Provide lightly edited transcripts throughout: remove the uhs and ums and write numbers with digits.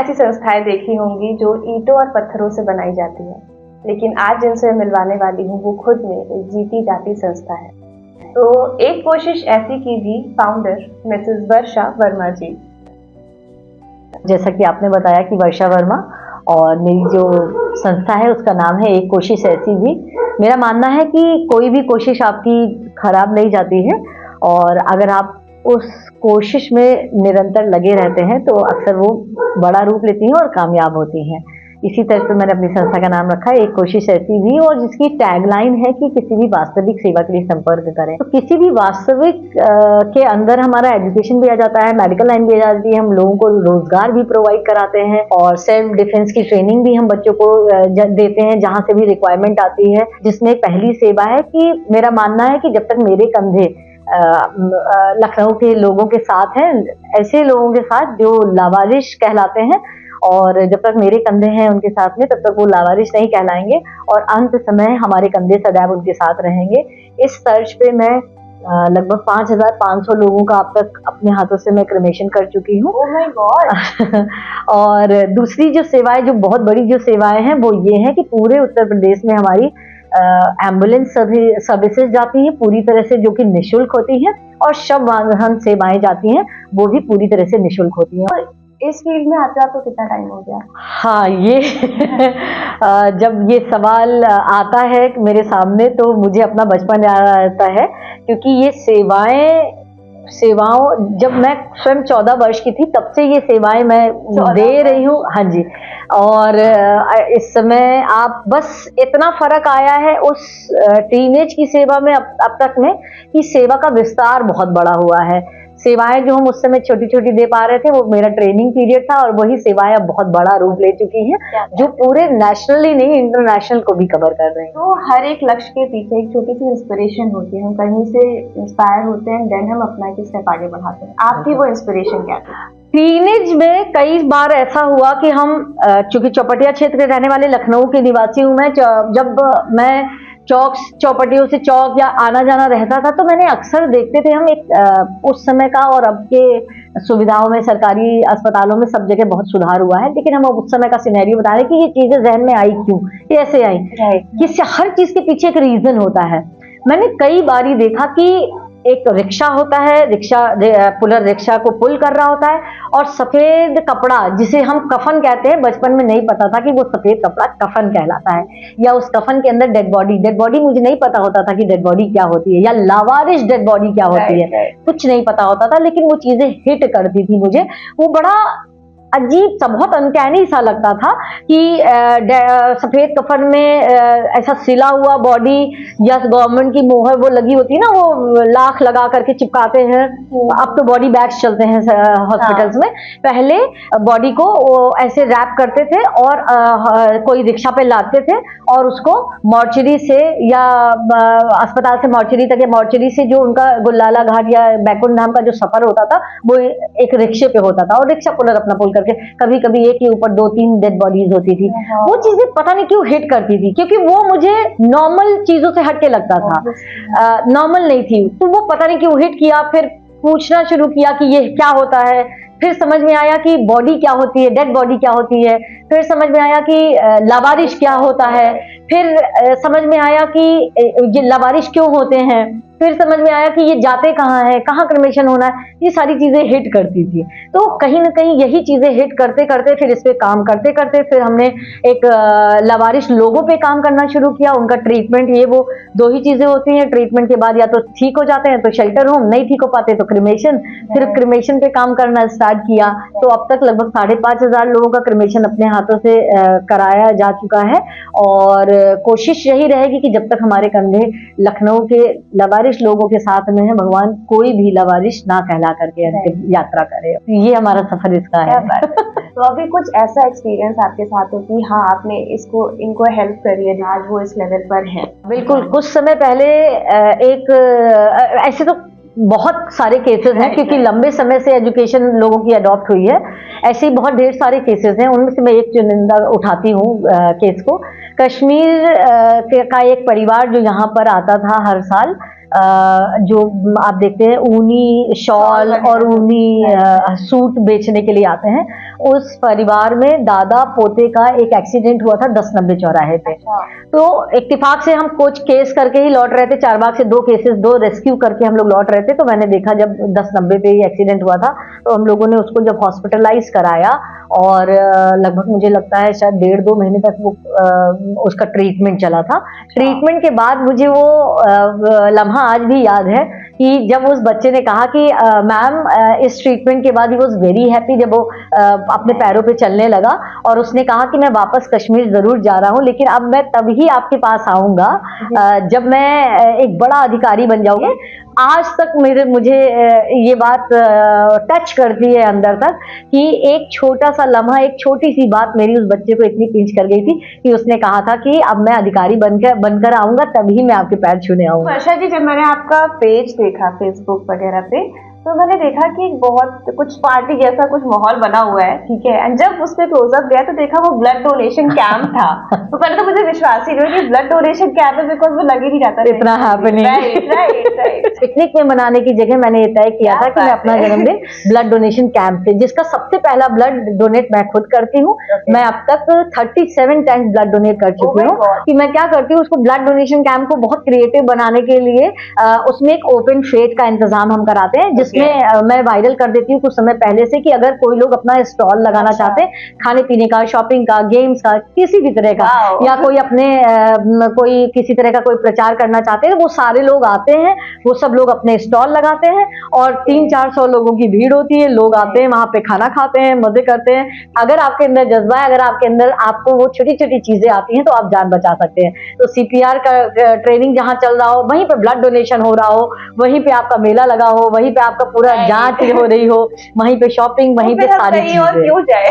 ऐसी संस्थाएं देखी होंगी जो ईंटों और पत्थरों से बनाई जाती है, लेकिन आज जिनसे मिलवाने वाली हूँ वो खुद में एक जीती जाती संस्था है। तो एक कोशिश ऐसी कीजिए फाउंडर मिसेस वर्षा वर्मा जी। जैसा कि आपने बताया कि वर्षा वर्मा, और मेरी जो संस्था है उसका नाम है एक कोशिश ऐसी भी। मेरा मानना है कि कोई भी कोशिश आपकी खराब नहीं जाती है, और अगर आप उस कोशिश में निरंतर लगे रहते हैं तो अक्सर वो बड़ा रूप लेती हैं और कामयाब होती हैं। इसी तरह से मैंने अपनी संस्था का नाम रखा है एक कोशिश ऐसी भी, और जिसकी टैगलाइन है कि किसी भी वास्तविक सेवा के लिए संपर्क करें। तो किसी भी वास्तविक के अंदर हमारा एजुकेशन भी आ जाता है, मेडिकल लाइन भी आ जाती है, हम लोगों को रोजगार भी प्रोवाइड कराते हैं, और सेल्फ डिफेंस की ट्रेनिंग भी हम बच्चों को देते हैं जहां से भी रिक्वायरमेंट आती है। जिसमें पहली सेवा है कि मेरा मानना है कि जब तक मेरे कंधे लखनऊ के लोगों के साथ हैं, ऐसे लोगों के साथ जो लावारिश कहलाते हैं, और जब तक मेरे कंधे हैं उनके साथ में तब तक वो लावारिश नहीं कहलाएंगे, और अंत समय हमारे कंधे सदैव उनके साथ रहेंगे। इस तर्ज पे मैं लगभग 5,500 लोगों का अब तक अपने हाथों से मैं क्रिमेशन कर चुकी हूँ। Oh my God. और दूसरी जो सेवाएं, जो बहुत बड़ी जो सेवाएं हैं वो ये है कि पूरे उत्तर प्रदेश में हमारी एम्बुलेंस सर्विसेज जाती हैं पूरी तरह से, जो कि निःशुल्क होती हैं, और शव वाहन सेवाएं जाती हैं वो भी पूरी तरह से निःशुल्क होती हैं। इस फील्ड में आते आपको कितना टाइम हो गया? हाँ, ये जब ये सवाल आता है मेरे सामने तो मुझे अपना बचपन याद आता है, क्योंकि ये सेवाओं जब मैं स्वयं 14 वर्ष की थी तब से ये सेवाएं मैं दे रही हूँ। हाँ जी। और इस समय आप बस इतना फर्क आया है उस टीनेज की सेवा में अब तक में कि सेवा का विस्तार बहुत बड़ा हुआ है। सेवाएं जो हम उस समय छोटी छोटी दे पा रहे थे वो मेरा ट्रेनिंग पीरियड था, और वही सेवाएं अब बहुत बड़ा रूप ले चुकी हैं, जो पूरे नेशनली नहीं इंटरनेशनल को भी कवर कर रहे हैं। तो हर एक लक्ष्य के पीछे एक छोटी सी इंस्पिरेशन होती है, हम कहीं से इंस्पायर होते हैं, देन हम अपना एक स्टेप आगे बढ़ाते हैं। आपकी वो इंस्पिरेशन क्या थी? टीनेज में कई बार ऐसा हुआ कि हम, चूंकि चौपटिया क्षेत्र के रहने वाले लखनऊ के निवासी हूँ मैं, जब मैं चौक चौपटियों से चौक या आना जाना रहता था तो मैंने अक्सर देखते थे हम एक उस समय का, और अब के सुविधाओं में सरकारी अस्पतालों में सब जगह बहुत सुधार हुआ है, लेकिन हम उस समय का सिनेरियो बता रहे कि ये चीजें जहन में आई क्यों, ये ऐसे आई, कि हर चीज के पीछे एक रीजन होता है। मैंने कई बार देखा कि एक रिक्शा होता है, पुलर रिक्शा को पुल कर रहा होता है, और सफेद कपड़ा जिसे हम कफन कहते हैं, बचपन में नहीं पता था कि वो सफेद कपड़ा कफन कहलाता है, या उस कफन के अंदर डेड बॉडी मुझे नहीं पता होता था कि डेड बॉडी क्या होती है, या लावारिश डेड बॉडी क्या होती है, कुछ नहीं पता होता था, लेकिन वो चीजें हिट करती थी मुझे। वो बड़ा अजीब सा, बहुत अनकैनी सा लगता था कि सफेद कफन में ऐसा सिला हुआ बॉडी, या गवर्नमेंट की मोहर वो लगी होती है ना, वो लाख लगा करके चिपकाते हैं। अब तो बॉडी बैग्स चलते हैं हॉस्पिटल्स में, पहले बॉडी को वो ऐसे रैप करते थे और कोई रिक्शा पे लादते थे, और उसको मॉर्चरी से या अस्पताल से मॉर्चरी तक, या मॉर्चरी से जो उनका गुल्लाला घाट या बैकुंठ धाम का जो सफर होता था वो एक रिक्शे पे होता था, और रिक्शा पुलर अपना पुल करके कभी कभी एक के ऊपर 2-3 डेड बॉडीज होती थी। वो चीजें पता नहीं क्यों हिट करती थी, क्योंकि वो मुझे नॉर्मल चीजों से हटके लगता था, नॉर्मल नहीं थी। तो वो पता नहीं क्यों हिट किया, फिर पूछना शुरू किया कि ये क्या होता है, फिर समझ में आया कि बॉडी क्या होती है, डेड बॉडी क्या होती है, फिर समझ में आया कि लावारिश क्या होता है, फिर समझ में आया कि ये लावारिश क्यों होते हैं, फिर समझ में आया कि ये जाते कहाँ हैं, कहाँ क्रिमेशन होना है। ये सारी चीजें हिट करती थी। तो कहीं ना कहीं यही चीजें हिट करते करते, फिर इस पे काम करते करते, फिर हमने एक लावारिश लोगों पे काम करना शुरू किया। उनका ट्रीटमेंट, ये वो दो ही चीजें होती हैं, ट्रीटमेंट के बाद या तो ठीक हो जाते हैं तो शेल्टर होम, नहीं ठीक हो पाते तो क्रिमेशन, फिर क्रिमेशन पे काम करना स्टार्ट किया। तो अब तक लगभग 5,500 लोगों का क्रिमेशन अपने हाथों से कराया जा चुका है, और कोशिश यही रहेगी कि जब तक हमारे कंधे लखनऊ के लावारिश लोगों के साथ में है, भगवान कोई भी लावारिश ना कहला करके यात्रा करे। ये हमारा सफर इसका है। तो अभी कुछ ऐसा एक्सपीरियंस आपके साथ हो कि हाँ आपने इनको हेल्प करी है, आज वो इस लेवल पर है? बिल्कुल। कुछ समय पहले ऐसे तो बहुत सारे केसेस हैं, क्योंकि लंबे समय से एजुकेशन लोगों की अडॉप्ट हुई है, ऐसे ही बहुत ढेर सारे केसेस हैं। उनमें से मैं एक चुनिंदा उठाती हूँ केस को। कश्मीर का एक परिवार जो यहाँ पर आता था हर साल, जो आप देखते हैं ऊनी शॉल और ऊनी सूट बेचने के लिए आते हैं, उस परिवार में दादा पोते का एक एक्सीडेंट हुआ था 10-90 चौराहे पे। तो इत्तेफाक से हम कुछ केस करके ही लौट रहे थे, चारबाग से 2 रेस्क्यू करके हम लोग लौट रहे थे। तो मैंने देखा जब 10-90 पे ही एक्सीडेंट हुआ था, तो हम लोगों ने उसको जब हॉस्पिटलाइज कराया और लगभग मुझे लगता है शायद 1.5-2 महीने तक वो उसका ट्रीटमेंट चला था। ट्रीटमेंट के बाद मुझे वो लम्हा आज भी याद है कि जब उस बच्चे ने कहा कि मैम इस ट्रीटमेंट के बाद ही वॉज वेरी हैप्पी, जब वो अपने पैरों पे चलने लगा और उसने कहा कि मैं वापस कश्मीर जरूर जा रहा हूँ, लेकिन अब मैं तभी आपके पास आऊंगा जब मैं एक बड़ा अधिकारी बन जाऊंगा। आज तक मुझे ये बात टच करती है अंदर तक कि एक छोटा सा लम्हा, एक छोटी सी बात मेरी उस बच्चे को इतनी पिंच कर गई थी कि उसने कहा था कि अब मैं अधिकारी बनकर आऊंगा, तभी मैं आपके पैर छूने आऊंगा। वर्षा जी, जब मैंने आपका पेज देखा फेसबुक वगैरह पे, तो मैंने देखा कि बहुत कुछ पार्टी जैसा कुछ माहौल बना हुआ है, ठीक है। एंड जब उस पे क्लोजअप गया तो देखा वो ब्लड डोनेशन कैंप था। तो पहले तो मुझे विश्वास ही नहीं हुआ कि ब्लड डोनेशन कैंप है, बिकॉज वो लग ही नहीं जाता इतना हैपनिंग। पिकनिक में मनाने की जगह मैंने ये तय किया था कि मैं अपना जन्मदिन ब्लड डोनेशन कैंप से, जिसका सबसे पहला ब्लड डोनेट मैं खुद करती हूँ। मैं अब तक 37 टाइम्स ब्लड डोनेट कर चुकी हूँ। कि मैं क्या करती हूँ, उसको ब्लड डोनेशन कैंप को बहुत क्रिएटिव बनाने के लिए उसमें एक ओपन फेट का इंतजाम हम कराते हैं, जिसमें मैं वायरल कर देती हूँ कुछ समय पहले से कि अगर कोई लोग अपना स्टॉल लगाना चाहते हैं, खाने पीने का, शॉपिंग का, गेम्स का, किसी भी तरह का, या कोई अपने कोई किसी तरह का कोई प्रचार करना चाहते हैं, वो सारे लोग आते हैं, वो सब लोग अपने स्टॉल लगाते हैं और 300-400 लोगों की भीड़ होती है। लोग आते हैं, वहां पे खाना खाते हैं, मजे करते हैं। अगर आपके अंदर जज्बा है, अगर आपके अंदर आपको वो छोटी छोटी चीजें आती हैं, तो आप जान बचा सकते हैं। तो CPR का ट्रेनिंग जहां चल रहा हो, वहीं पे ब्लड डोनेशन हो रहा हो, वहीं पे आपका मेला लगा हो, वहीं पे आपका पूरा जांच हो रही हो, वहीं पे शॉपिंग, वहीं पे सारी चीजें। और क्यों जाए।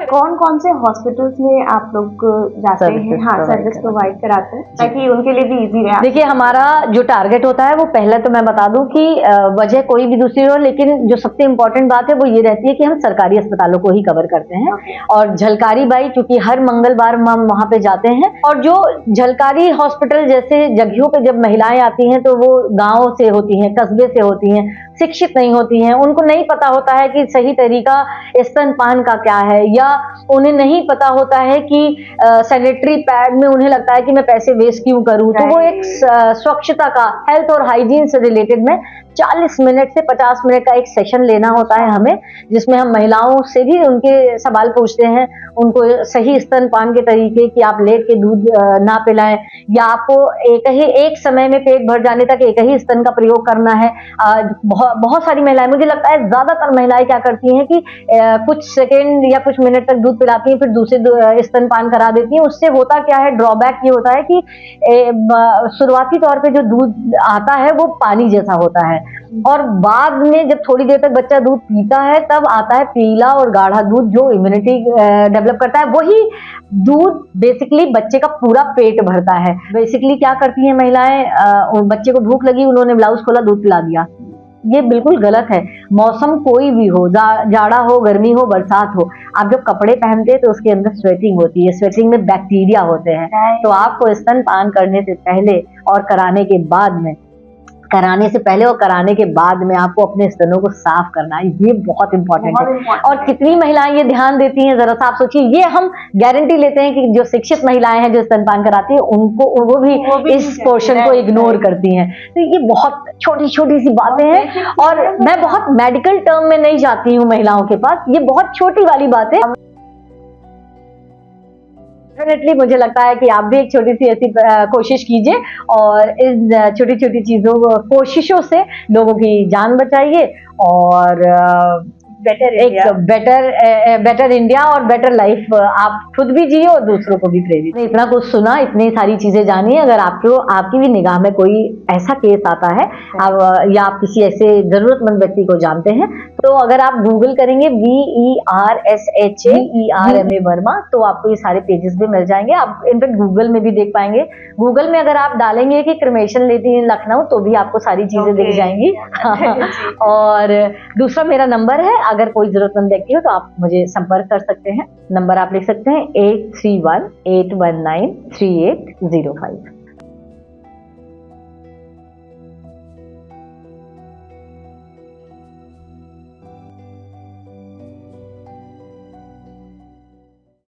कौन कौन से हॉस्पिटल्स में आप लोग जाते हैं? हाँ, सर्विस प्रोवाइड कराते हैं ताकि उनके लिए भी इजी रहे। देखिए, हमारा जो टारगेट होता है वो पहले तो मैं बता दूं कि वजह कोई भी दूसरी हो, लेकिन जो सबसे इम्पोर्टेंट बात है वो ये रहती है कि हम सरकारी अस्पतालों को ही कवर करते हैं। और झलकारी बाई, क्योंकि हर मंगलवार हम वहां पे जाते हैं, और जो झलकारी हॉस्पिटल जैसे जगहों पे जब महिलाएं आती हैं तो वो गाँव से होती हैं, कस्बे से होती हैं, शिक्षित नहीं होती हैं, उनको नहीं पता होता है कि सही तरीका स्तनपान का क्या है, या उन्हें नहीं पता होता है कि सैनिटरी पैड में उन्हें लगता है कि मैं पैसे वेस्ट क्यों करूं। तो वो एक स्वच्छता का, हेल्थ और हाइजीन से रिलेटेड में 40 मिनट से 50 मिनट का एक सेशन लेना होता है हमें, जिसमें हम महिलाओं से भी उनके सवाल पूछते हैं, उनको सही स्तनपान के तरीके कि आप लेट के दूध ना पिलाएं, या आपको एक समय में पेट भर जाने तक एक ही स्तन का प्रयोग करना है। बहुत सारी महिलाएं, मुझे लगता है ज्यादातर महिलाएं क्या करती हैं कि कुछ सेकेंड या कुछ मिनट तक दूध पिलाती हैं, फिर दूसरे स्तनपान करा देती हैं। उससे होता क्या है, ड्रॉबैक ये होता है कि शुरुआती तौर पे जो दूध आता है वो पानी जैसा होता है, और बाद में जब थोड़ी देर तक बच्चा दूध पीता है तब आता है पीला और गाढ़ा दूध जो इम्यूनिटी डेवलप करता है। वही दूध बेसिकली बच्चे का पूरा पेट भरता है। बेसिकली क्या करती हैं महिलाएं, बच्चे को भूख लगी, उन्होंने ब्लाउज खोला, दूध पिला दिया। ये बिल्कुल गलत है। मौसम कोई भी हो, जाड़ा हो, गर्मी हो, बरसात हो, आप जब कपड़े पहनते हैं तो उसके अंदर स्वेटिंग होती है, स्वेटिंग में बैक्टीरिया होते हैं। तो आपको स्तनपान करने से पहले और कराने के बाद में, कराने से पहले और कराने के बाद में आपको अपने स्तनों को साफ करना है। ये बहुत इंपॉर्टेंट है। और कितनी महिलाएं ये ध्यान देती हैं, जरा सा आप सोचिए। ये हम गारंटी लेते हैं कि जो शिक्षित महिलाएं हैं जो स्तनपान कराती है, उनको वो भी इस पोर्शन को इग्नोर करती हैं। तो ये बहुत छोटी छोटी सी बातें हैं, और मैं बहुत मेडिकल टर्म में नहीं जाती हूँ महिलाओं के पास, ये बहुत छोटी वाली बात है। डेफिनेटली मुझे लगता है कि आप भी एक छोटी सी ऐसी कोशिश कीजिए, और इन छोटी छोटी चीजों, कोशिशों से लोगों की जान बचाइए, और बेटर इंडिया और बेटर लाइफ आप खुद भी जिए और दूसरों को भी प्रेरित। इतना कुछ सुना, इतनी सारी चीजें जानी। अगर आपकी भी निगाह में कोई ऐसा केस आता है, या आप किसी ऐसे जरूरतमंद व्यक्ति को जानते हैं, तो अगर आप गूगल करेंगे VERSHA वर्मा, तो आपको ये सारे पेजेस भी मिल जाएंगे। आप इनफैक्ट गूगल में भी देख पाएंगे। गूगल में अगर आप डालेंगे कि क्रमेशन लेती है लखनऊ, तो भी आपको सारी चीजें दिख जाएंगी। और दूसरा मेरा नंबर है, अगर कोई जरूरतमंद व्यक्ति हो तो आप मुझे संपर्क कर सकते हैं। नंबर आप लिख सकते हैं 8318193805।